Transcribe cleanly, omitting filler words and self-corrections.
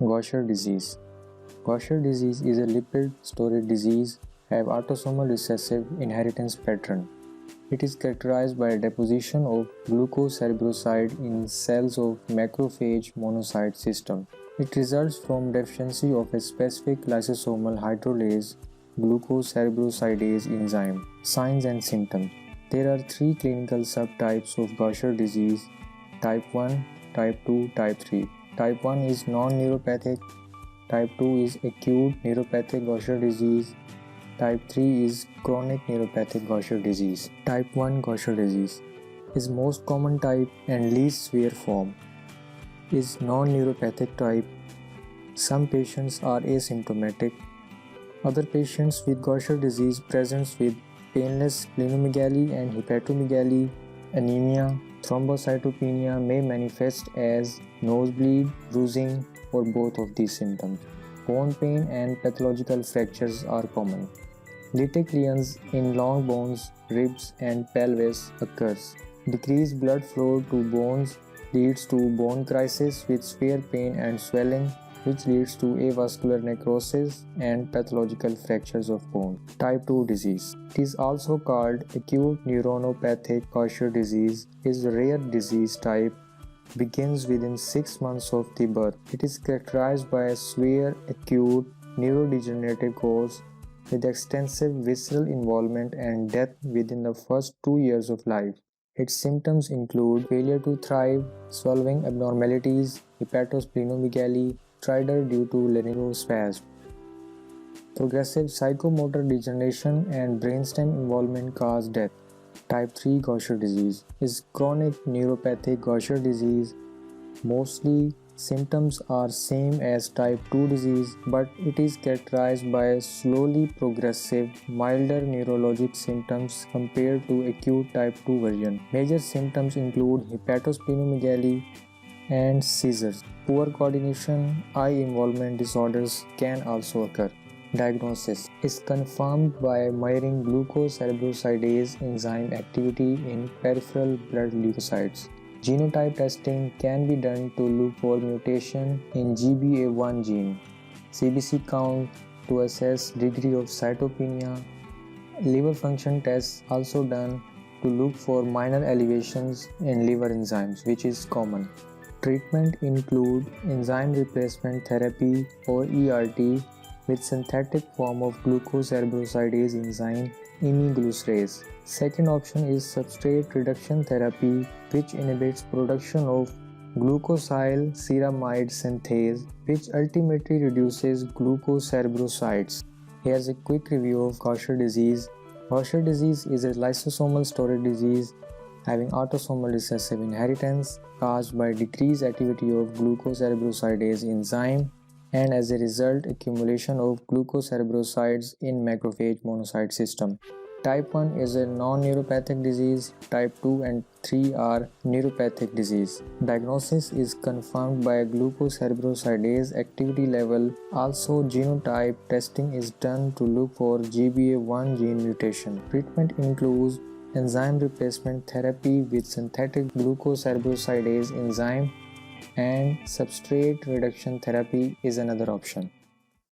Gaucher disease. Gaucher disease is a lipid storage disease have autosomal recessive inheritance pattern. It is characterized by deposition of glucocerebrosidase in cells of macrophage monocyte system. It results from deficiency of a specific lysosomal hydrolase glucocerebrosidase enzyme. Signs and symptoms. There are three clinical subtypes of Gaucher disease: type 1, type 2, type 3. Type 1 is non-neuropathic, type 2 is acute neuropathic Gaucher disease, type 3 is chronic neuropathic Gaucher disease. Type 1 Gaucher disease is most common type and least severe form. Is non-neuropathic type. Some patients are asymptomatic. Other patients with Gaucher disease presents with painless splenomegaly and hepatomegaly. Anemia, thrombocytopenia may manifest as nosebleed, bruising, or both of these symptoms. Bone pain and pathological fractures are common. Lytic lesions in long bones, ribs, and pelvis occurs. Decreased blood flow to bones leads to bone crisis with severe pain and swelling, which leads to avascular necrosis and pathological fractures of bone. Type 2 disease. It is also called acute neuronopathic Gaucher disease. Is a rare disease type, begins within 6 months of the birth. It is characterized by a severe acute neurodegenerative course with extensive visceral involvement and death within the first 2 years of life. Its symptoms include failure to thrive, swallowing abnormalities, hepatosplenomegaly, stridor due to laryngospaasm. Progressive psychomotor degeneration and brainstem involvement cause death. Type 3 Gaucher disease is chronic neuropathic Gaucher disease. Mostly symptoms are same as type 2 disease, but it is characterized by slowly progressive, milder neurologic symptoms compared to acute type 2 version. Major symptoms include hepatosplenomegaly and seizures. Poor coordination, eye involvement disorders can also occur. Diagnosis is confirmed by measuring glucocerebrosidase enzyme activity in peripheral blood leukocytes. Genotype testing can be done to look for mutation in GBA1 gene. CBC count to assess degree of cytopenia. Liver function tests also done to look for minor elevations in liver enzymes, which is common. Treatment include enzyme replacement therapy or ERT with synthetic form of glucocerebrosidase enzyme imiglucerase. Second option is substrate reduction therapy, which inhibits production of glucosylceramide synthase, which ultimately reduces glucocerebrosides. Here's a quick review of Gaucher disease. Gaucher disease is a lysosomal storage disease having autosomal recessive inheritance caused by decreased activity of glucocerebrosidase enzyme and as a result accumulation of glucocerebrosides in macrophage monocyte system. Type 1 is a non-neuropathic disease, type 2 and 3 are neuropathic disease. Diagnosis is confirmed by glucocerebrosidase activity level. Also genotype testing is done to look for GBA1 gene mutation. Treatment includes enzyme replacement therapy with synthetic glucocerebrosidase enzyme and substrate reduction therapy is another option.